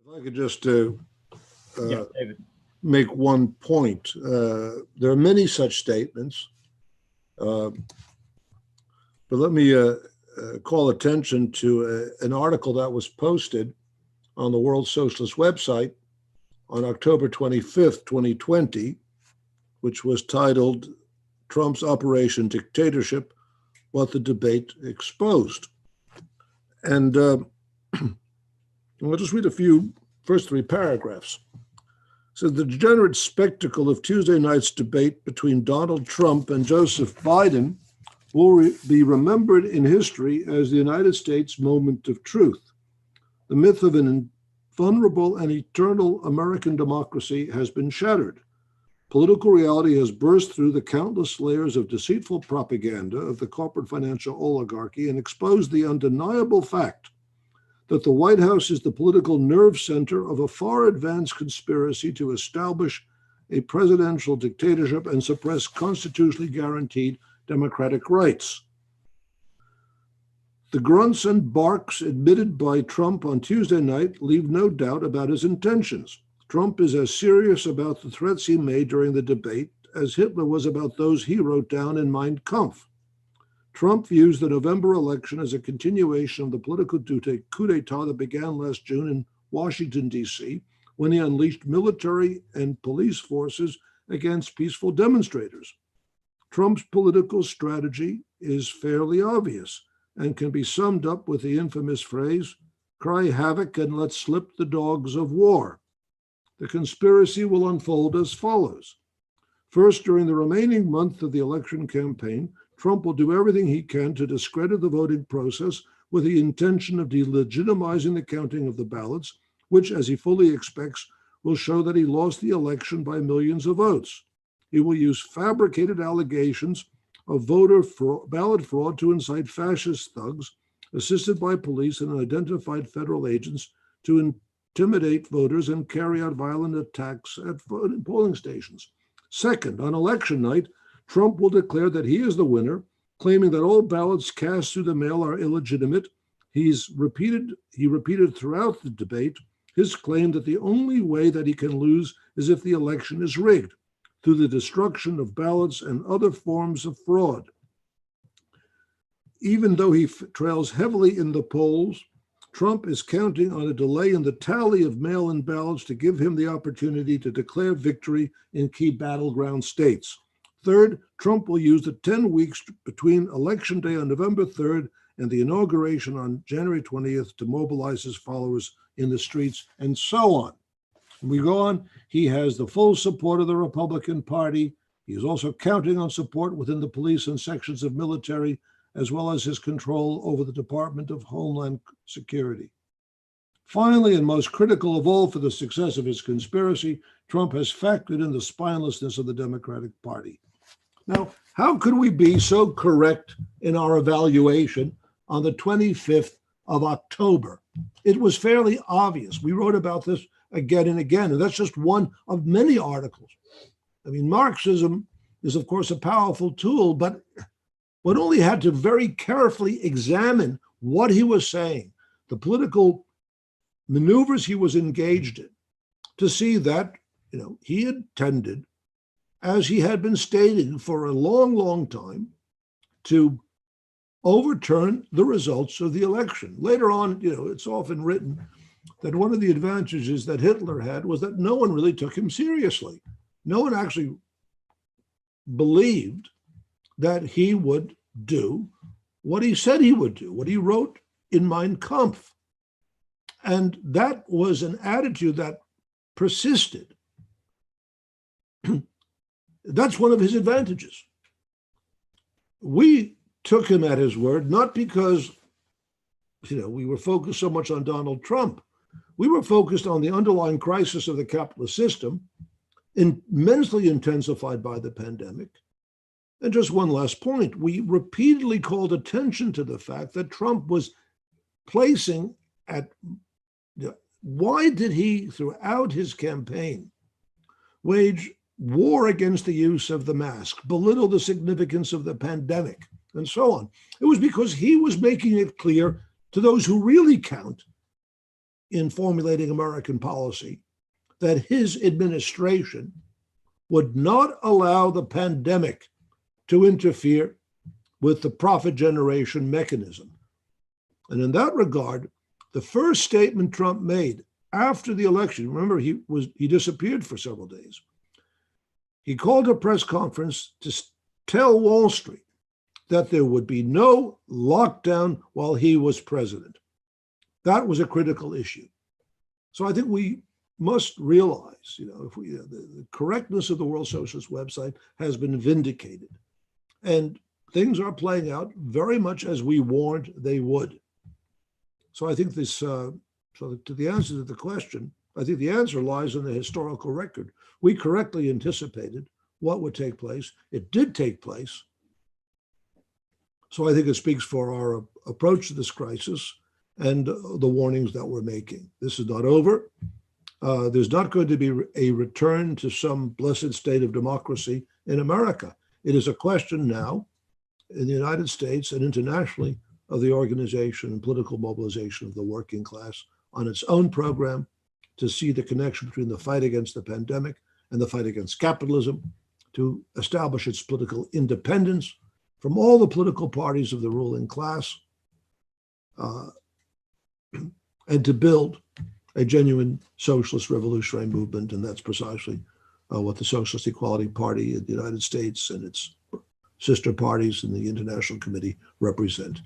If I could just Yeah, David. make one point. There are many such statements, but let me call attention to an article that was posted on the World Socialist website on October 25th, 2020, which was titled Trump's Operation Dictatorship, What the Debate Exposed. And I'll just read first three paragraphs. It says, the degenerate spectacle of Tuesday night's debate between Donald Trump and Joseph Biden will be remembered in history as the United States moment of truth. The myth of an invulnerable and eternal American democracy has been shattered. Political reality has burst through the countless layers of deceitful propaganda of the corporate financial oligarchy and exposed the undeniable fact that the White House is the political nerve center of a far advanced conspiracy to establish a presidential dictatorship and suppress constitutionally guaranteed democratic rights. The grunts and barks admitted by Trump on Tuesday night leave no doubt about his intentions. Trump is as serious about the threats he made during the debate as Hitler was about those he wrote down in Mein Kampf. Trump views the November election as a continuation of the political coup d'etat that began last June in Washington, D.C., when he unleashed military and police forces against peaceful demonstrators. Trump's political strategy is fairly obvious and can be summed up with the infamous phrase, cry havoc and let slip the dogs of war. The conspiracy will unfold as follows. First, during the remaining month of the election campaign, Trump will do everything he can to discredit the voting process with the intention of delegitimizing the counting of the ballots, which, as he fully expects, will show that he lost the election by millions of votes. He will use fabricated allegations of ballot fraud to incite fascist thugs, assisted by police and identified federal agents, to intimidate voters and carry out violent attacks at polling stations. Second, on election night, Trump will declare that he is the winner, claiming that all ballots cast through the mail are illegitimate. He repeated throughout the debate his claim that the only way that he can lose is if the election is rigged, through the destruction of ballots and other forms of fraud. Even though he trails heavily in the polls, Trump is counting on a delay in the tally of mail-in ballots to give him the opportunity to declare victory in key battleground states. Third, Trump will use the 10 weeks between Election Day on November 3rd and the inauguration on January 20th to mobilize his followers in the streets, and so on. When we go on, he has the full support of the Republican Party. He is also counting on support within the police and sections of military, as well as his control over the Department of Homeland Security. Finally, and most critical of all for the success of his conspiracy, Trump has factored in the spinelessness of the Democratic Party. Now, how could we be so correct in our evaluation on the 25th of October? It was fairly obvious. We wrote about this again and again, and that's just one of many articles. I mean, Marxism is, of course, a powerful tool, but one only had to very carefully examine what he was saying, the political maneuvers he was engaged in, to see that, he intended, as he had been stating for a long, long time, to overturn the results of the election. Later on, it's often written that one of the advantages that Hitler had was that no one really took him seriously. No one actually believed that he would do what he said he would do, what he wrote in Mein Kampf. And that was an attitude that persisted. That's one of his advantages. We took him at his word, not because, we were focused so much on Donald Trump. We were focused on the underlying crisis of the capitalist system, immensely intensified by the pandemic. And just one last point, we repeatedly called attention to the fact that Trump was placing why did he, throughout his campaign, wage war against the use of the mask, belittle the significance of the pandemic, and so on? It was because he was making it clear to those who really count in formulating American policy that his administration would not allow the pandemic to interfere with the profit generation mechanism. And in that regard, the first statement Trump made after the election, remember he disappeared for several days. He called a press conference to tell Wall Street that there would be no lockdown while he was president. That was a critical issue. So I think we must realize, the correctness of the World Socialist website has been vindicated. And things are playing out very much as we warned they would. So I think this, so to the answer to the question, I think the answer lies in the historical record. We correctly anticipated what would take place. It did take place. So I think it speaks for our approach to this crisis and the warnings that we're making. This is not over. There's not going to be a return to some blessed state of democracy in America. It is a question now in the United States and internationally of the organization and political mobilization of the working class on its own program to see the connection between the fight against the pandemic and the fight against capitalism, to establish its political independence from all the political parties of the ruling class, and to build a genuine socialist revolutionary movement. And that's precisely what the Socialist Equality Party in the United States and its sister parties in the International Committee represent.